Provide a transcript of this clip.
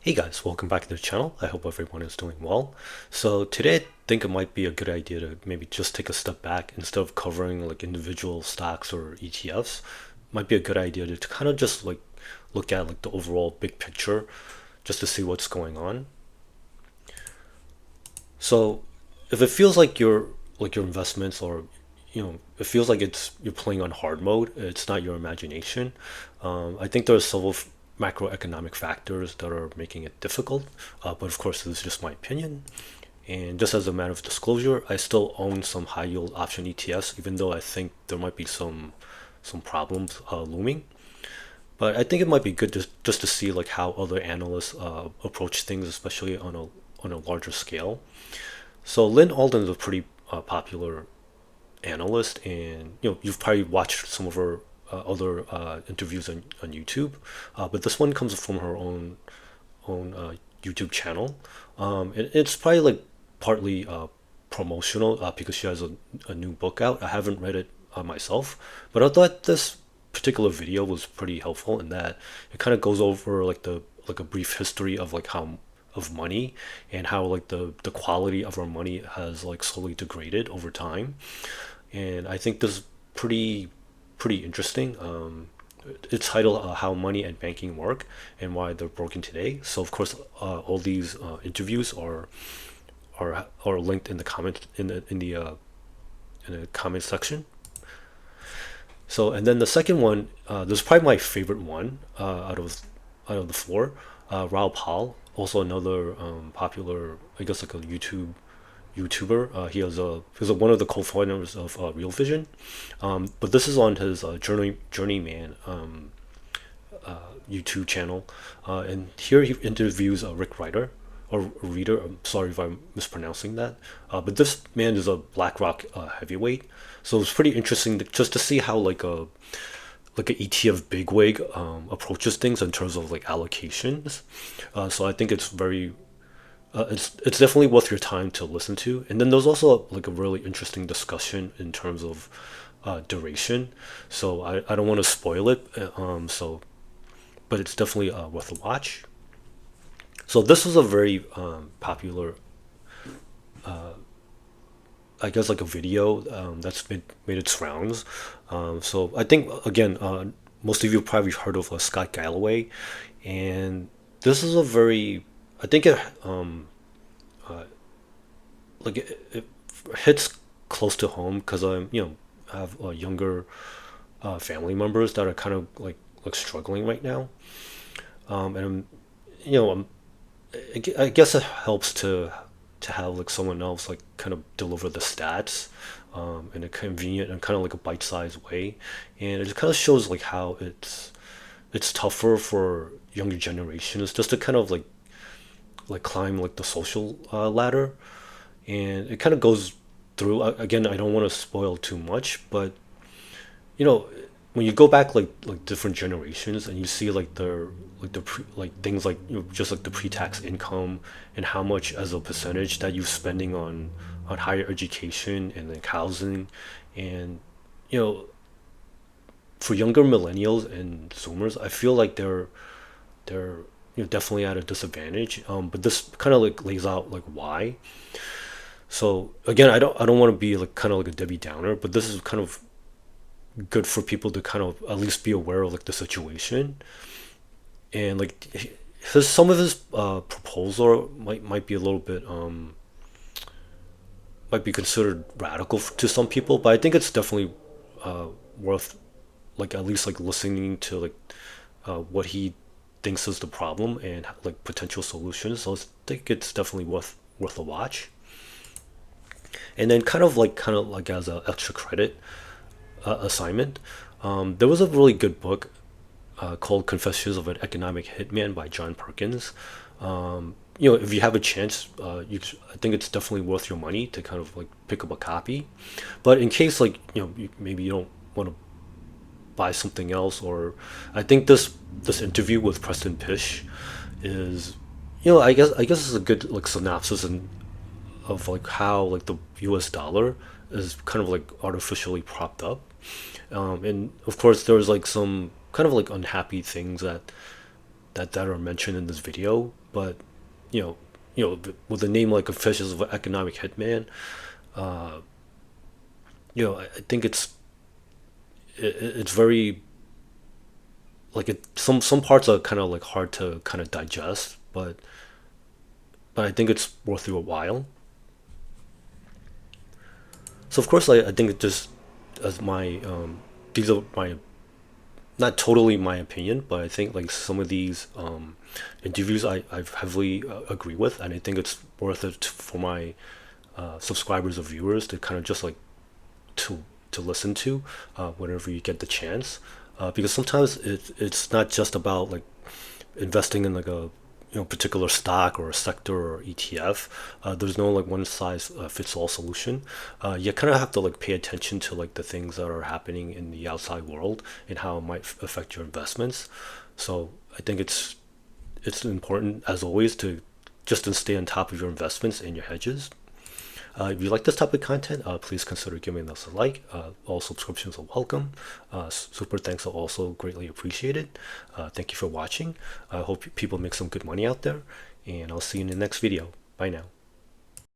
Hey guys, welcome back to the channel. I hope everyone is doing well. So today I think it might be a good idea to maybe just take a step back instead of covering like individual stocks or ETFs. Might be a good idea to kind of just like look at like the overall big picture just to see what's going on. So if it feels like your investments or it feels like it's you're playing on hard mode, it's not your imagination. I think there are several macroeconomic factors that are making it difficult, but of course this is just my opinion. And just as a matter of disclosure, I still own some high yield option ETFs, even though I think there might be some problems looming. But I think it might be good just to see like how other analysts approach things, especially on a larger scale. So Lyn Alden is a pretty popular analyst, and you've probably watched some of her other interviews on YouTube, but this one comes from her own YouTube channel. It's probably like partly promotional because she has a new book out. I haven't read it myself, but I thought this particular video was pretty helpful in that it kind of goes over like a brief history of like how of money and how like the quality of our money has like slowly degraded over time. And I think this is pretty interesting. It's titled "How Money and Banking Work and Why They're Broken Today." So of course, all these interviews are linked in the comment in the comment section. So and then the second one, this is probably my favorite one out of the four. Ral Paul, also another popular, I guess like a YouTuber. He's one of the co-founders of Real Vision, but this is on his Journeyman YouTube channel, and here he interviews Rick Ryder or Reader. I'm sorry if I'm mispronouncing that, but this man is a BlackRock heavyweight, so it's pretty interesting just to see how like an ETF bigwig approaches things in terms of like allocations. So I think it's definitely worth your time to listen to. And then there's also like a really interesting discussion in terms of duration. So I don't want to spoil it. But it's definitely worth a watch. So this was a very popular, I guess, like a video that's made its rounds. So I think again, most of you probably heard of Scott Galloway, and this is a very, I think it it hits close to home because I'm have younger family members that are kind of like struggling right now, and I'm you know I'm, I guess it helps to have like someone else like kind of deliver the stats in a convenient and kind of like a bite-sized way, and it just kind of shows like how it's tougher for younger generations just to kind of like climb like the social ladder, and it kind of goes through again. I don't want to spoil too much, but you know when you go back like different generations and you see like like things like just like the pre-tax income and how much as a percentage that you're spending on higher education and like housing, and you know for younger millennials and zoomers I feel like they're definitely at a disadvantage, but this kind of like lays out like why. So again, I don't want to be like kind of like a Debbie Downer, but this is kind of good for people to kind of at least be aware of like the situation, and like some of his proposal might be a little bit might be considered radical to some people, but I think it's definitely worth like at least like listening to like what he thinks is the problem and like potential solutions. So I think it's definitely worth a watch. And then kind of like as an extra credit assignment, there was a really good book called Confessions of an Economic Hitman by John Perkins. If you have a chance, I think it's definitely worth your money to kind of like pick up a copy. But in case like maybe you don't want to buy something else, or I think this interview with Preston Pysh is, I guess it's a good like synopsis of like how like the U.S. dollar is kind of like artificially propped up, and of course there's like some kind of like unhappy things that that are mentioned in this video, but you know, with a name like Officials of Economic Hitman, I think it's very like some parts are kind of like hard to kind of digest, but I think it's worth your while. So of course, I think it just as my these are my not totally my opinion, but I think like some of these interviews I heavily agree with, and I think it's worth it for my subscribers or viewers to kind of just like to listen to whenever you get the chance, because sometimes it's not just about like investing in like a particular stock or a sector or ETF. There's no like one size fits all solution. You kind of have to like pay attention to like the things that are happening in the outside world and how it might affect your investments. So I think it's important as always to just to stay on top of your investments and your hedges. If you like this type of content, please consider giving us a like. All subscriptions are welcome. Super thanks are also greatly appreciated. Thank you for watching. I hope people make some good money out there, and I'll see you in the next video. Bye now.